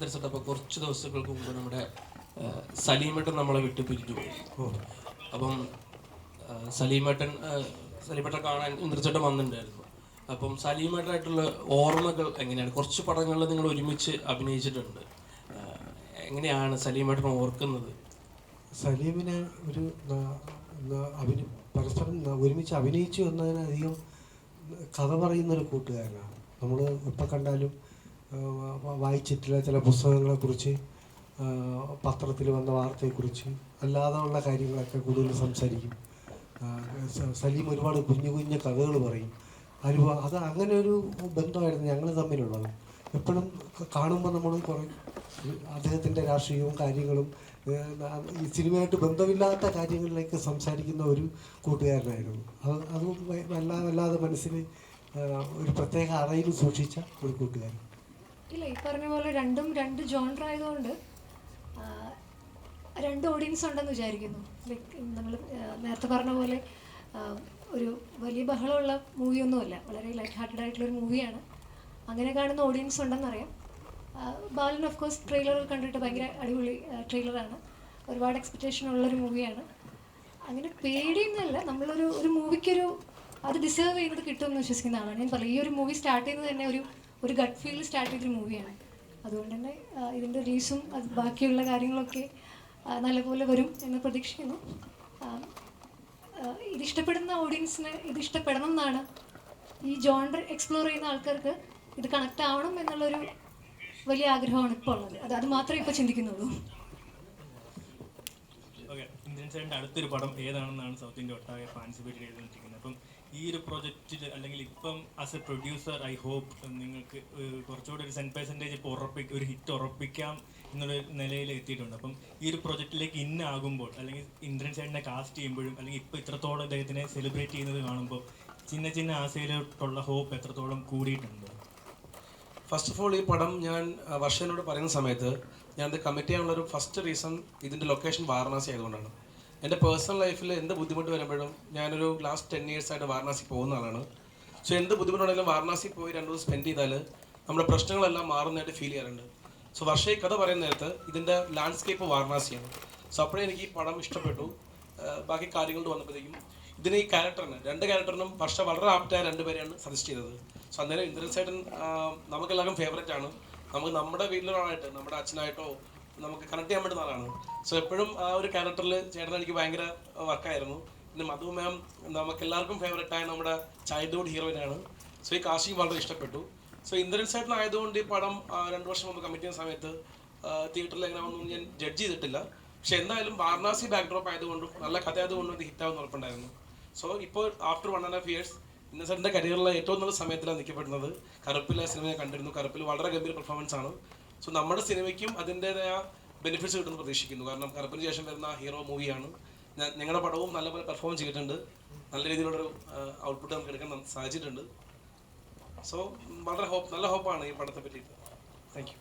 അപ്പോൾ കുറച്ച് ദിവസങ്ങൾക്ക് മുമ്പ് നമ്മുടെ സലീമേട്ടൻ നമ്മളെ വിട്ട് പിരിഞ്ഞു പോയി. അപ്പം സലീമേട്ടൻ കാണാൻ ഇന്ദ്രചേട്ടൻ വന്നിട്ടുണ്ടായിരുന്നു. അപ്പം സലീമേട്ടനായിട്ടുള്ള ഓർമ്മകൾ എങ്ങനെയാണ്? കുറച്ച് പടങ്ങളിൽ നിങ്ങൾ ഒരുമിച്ച് അഭിനയിച്ചിട്ടുണ്ട്. എങ്ങനെയാണ് സലീമേട്ടൻ ഓർക്കുന്നത്? സലീമിനെ ഒരു പരസ്പരം ഒരുമിച്ച് അഭിനയിച്ചു എന്നതിനധികം കഥ പറയുന്നൊരു കൂട്ടുകാരനാണ്. നമ്മൾ എപ്പോൾ കണ്ടാലും വായിച്ചിട്ടുള്ള ചില പുസ്തകങ്ങളെക്കുറിച്ച്, പത്രത്തിൽ വന്ന വാർത്തയെക്കുറിച്ച്, അല്ലാതെയുള്ള കാര്യങ്ങളൊക്കെ കൂടുതൽ സംസാരിക്കും. സലീം ഒരുപാട് കുഞ്ഞു കുഞ്ഞു കഥകൾ പറയും. അത് അങ്ങനെ ഒരു ബന്ധമായിരുന്നു ഞങ്ങൾ തമ്മിലുള്ളത്. എപ്പോഴും കാണുമ്പോൾ നമ്മൾ കുറേ അദ്ദേഹത്തിൻ്റെ രാഷ്ട്രീയവും കാര്യങ്ങളും ഈ സിനിമയായിട്ട് ബന്ധമില്ലാത്ത കാര്യങ്ങളിലേക്ക് സംസാരിക്കുന്ന ഒരു കൂട്ടുകാരനായിരുന്നു. അത് വല്ലാതെ മനസ്സിൽ ഒരു പ്രത്യേക അറയിൽ സൂക്ഷിച്ച ഒരു കൂട്ടുകാരൻ. ഇല്ല, ഈ പറഞ്ഞ പോലെ രണ്ടും രണ്ട് ജോണർ ആയതുകൊണ്ട് രണ്ട് ഓഡിയൻസ് ഉണ്ടെന്ന് വിചാരിക്കുന്നു. ലൈക്ക് നമ്മൾ നേരത്തെ പറഞ്ഞ പോലെ ഒരു വലിയ ബഹളമുള്ള മൂവിയൊന്നുമല്ല, വളരെ ലൈറ്റ് ഹാർട്ടഡ് ആയിട്ടുള്ളൊരു മൂവിയാണ്. അങ്ങനെ കാണുന്ന ഓഡിയൻസ് ഉണ്ടെന്നറിയാം. ബാലൻ ഓഫ് കോഴ്സ് ട്രെയിലർ കണ്ടിട്ട് ഭയങ്കര അടിപൊളി ട്രെയിലറാണ്. ഒരുപാട് എക്സ്പെക്റ്റേഷൻ ഉള്ളൊരു മൂവിയാണ്. അങ്ങനെ പേടിയൊന്നുമല്ല, നമ്മളൊരു മൂവിക്കൊരു അത് ഡിസേർവ് ചെയ്യുന്നത് കിട്ടുമെന്ന് വിശ്വസിക്കുന്ന ആളാണ്. ഞാൻ പറയും, ഈ ഒരു മൂവി സ്റ്റാർട്ട് ചെയ്യുന്നത് തന്നെ ഒരു ഗട്ട് ഫീൽ സ്റ്റാർട്ട് ചെയ്തൊരു മൂവിയാണ്. അതുകൊണ്ട് തന്നെ ഇതിൻ്റെ റിലീസും അത് ബാക്കിയുള്ള കാര്യങ്ങളൊക്കെ നല്ലപോലെ വരും എന്ന് പ്രതീക്ഷിക്കുന്നു. ഇതിഷ്ടപ്പെടുന്ന ഓഡിയൻസിന് ഇത് ഇഷ്ടപ്പെടണം എന്നാണ്, ഈ ജോണർ എക്സ്പ്ലോർ ചെയ്യുന്ന ആൾക്കാർക്ക് ഇത് കണക്റ്റ് ആവണം എന്നുള്ളൊരു വലിയ ആഗ്രഹമാണ് ഇപ്പോൾ ഉള്ളത്. അത് മാത്രമേ ഇപ്പോൾ ചിന്തിക്കുന്നുള്ളൂ. ഇന്ത്യൻ സൈഡിൻ്റെ അടുത്തൊരു പടം ഏതാണെന്നാണ് സൗത്ത് ഇന്ത്യ ഒട്ടാകെ പാർട്ടിസിപ്പേറ്റ് ചെയ്തുകൊണ്ടിരിക്കുന്നത്. അപ്പം ഈ ഒരു പ്രോജക്റ്റിൽ അല്ലെങ്കിൽ ഇപ്പം as a producer I hope നിങ്ങൾക്ക് കുറച്ചുകൂടി ഒരു 10% ഇപ്പോൾ ഒരു ഹിറ്റ് ഉറപ്പിക്കാം എന്നുള്ള നിലയിൽ എത്തിയിട്ടുണ്ട്. അപ്പം ഈ ഒരു പ്രോജക്റ്റിലേക്ക് ആകുമ്പോൾ അല്ലെങ്കിൽ ഇന്ത്യൻ സൈഡിനെ കാസ്റ്റ് ചെയ്യുമ്പോഴും അല്ലെങ്കിൽ ഇപ്പോൾ ഇത്രത്തോളം അദ്ദേഹത്തിനെ സെലിബ്രേറ്റ് ചെയ്യുന്നത് കാണുമ്പോൾ ചിന്ന ആശയിലോട്ടുള്ള ഹോപ്പ് എത്രത്തോളം കൂടിയിട്ടുണ്ട്? ഫസ്റ്റ് ഓഫ് ഓൾ, ഈ പടം ഞാൻ വർഷനോട് പറയുന്ന സമയത്ത് ഞാനത് കമ്മിറ്റ് ചെയ്യാനുള്ളൊരു ഫസ്റ്റ് റീസൺ ഇതിൻ്റെ ലൊക്കേഷൻ വാരണാസി ആയതുകൊണ്ടാണ്. എൻ്റെ പേഴ്സണൽ ലൈഫിൽ എന്ത് ബുദ്ധിമുട്ട് വരുമ്പോഴും ഞാനൊരു ലാസ്റ്റ് 10 years ആയിട്ട് വാരണാസി പോകുന്ന ആളാണ്. സോ എന്ത് ബുദ്ധിമുട്ടുണ്ടെങ്കിലും വാരണാസി പോയി 2 ദിവസം സ്പെൻഡ് ചെയ്താൽ നമ്മുടെ പ്രശ്നങ്ങളെല്ലാം മാറുന്നതായിട്ട് ഫീൽ ചെയ്യാറുണ്ട്. സോ വർഷ ഈ കഥ പറയുന്ന നേരത്ത് ഇതിൻ്റെ ലാൻഡ്സ്കേപ്പ് വാരണാസിയാണ്. സോ അപ്പോഴേ എനിക്ക് ഈ പടം ഇഷ്ടപ്പെട്ടു. ബാക്കി കാര്യങ്ങൾ വന്നപ്പോഴത്തേക്കും ഇതിന് ഈ രണ്ട് ക്യാരക്ടറിനും വർഷ വളരെ ആപ്റ്റായ 2 പേരെയാണ് സജസ്റ്റ് ചെയ്തത്. സോ അന്നേരം ഇന്ദ്രൻ സേട്ടൻ നമുക്കെല്ലാവർക്കും ഫേവറേറ്റ് ആണ്. നമുക്ക് നമ്മുടെ വീട്ടിലൊരാളായിട്ട്, നമ്മുടെ അച്ഛനായിട്ടോ നമുക്ക് കണക്ട് ചെയ്യാൻ പറ്റുന്ന ആളാണ്. സോ എപ്പോഴും ആ ഒരു ക്യാരക്ടറിൽ ചേട്ടൻ എനിക്ക് ഭയങ്കര വർക്കായിരുന്നു. പിന്നെ മധു മാം നമുക്കെല്ലാവർക്കും ഫേവറേറ്റായ നമ്മുടെ ചൈൽഡ്ഹുഡ് ഹീറോയിനാണ്. സോ ഈ കാസ്റ്റിംഗ് വളരെ ഇഷ്ടപ്പെട്ടു. സോ ഇന്ദ്രൻ സേട്ടൻ ആയതുകൊണ്ട് ഈ പടം 2 വർഷം മുമ്പ് കമ്മിറ്റ് ചെയ്യുന്ന സമയത്ത് തിയേറ്ററിൽ എങ്ങനെയാണെന്നൊന്നും ഞാൻ ജഡ്ജ് ചെയ്തിട്ടില്ല. പക്ഷെ എന്തായാലും വാരണാസി ബാക്ക്ഡ്രോപ്പ് ആയതുകൊണ്ടും നല്ല കഥ ആയതുകൊണ്ടും ഇത് ഹിറ്റാവുന്ന ഉറപ്പുണ്ടായിരുന്നു. സോ ഇപ്പോൾ ആഫ്റ്റർ 1.5 years ഇന്ദ്രൻ സേട്ടൻ്റെ കരിയറിലെ ഏറ്റവും നല്ല സമയത്തിലാണ് നിൽക്കപ്പെടുന്നത്. കറുപ്പിലെ സിനിമ ഞാൻ കണ്ടിരുന്നു. കറുപ്പിൽ വളരെ ഗംഭീര പെർഫോമൻസ് ആണ്. സോ നമ്മുടെ സിനിമയ്ക്കും അതിൻ്റെതായ ബെനിഫിറ്റ്സ് കിട്ടുമെന്ന് പ്രതീക്ഷിക്കുന്നു. കാരണം കറുപ്പിന് ശേഷം വരുന്ന ഹീറോ മൂവിയാണ്. ഞങ്ങളുടെ പടവും നല്ലപോലെ പെർഫോം ചെയ്തിട്ടുണ്ട്. നല്ല രീതിയിലുള്ളൊരു ഔട്ട്പുട്ട് നമുക്ക് എടുക്കാൻ സാധിച്ചിട്ടുണ്ട്. സോ വളരെ നല്ല ഹോപ്പാണ് ഈ പടത്തെ പറ്റിയിട്ട്. Thank you.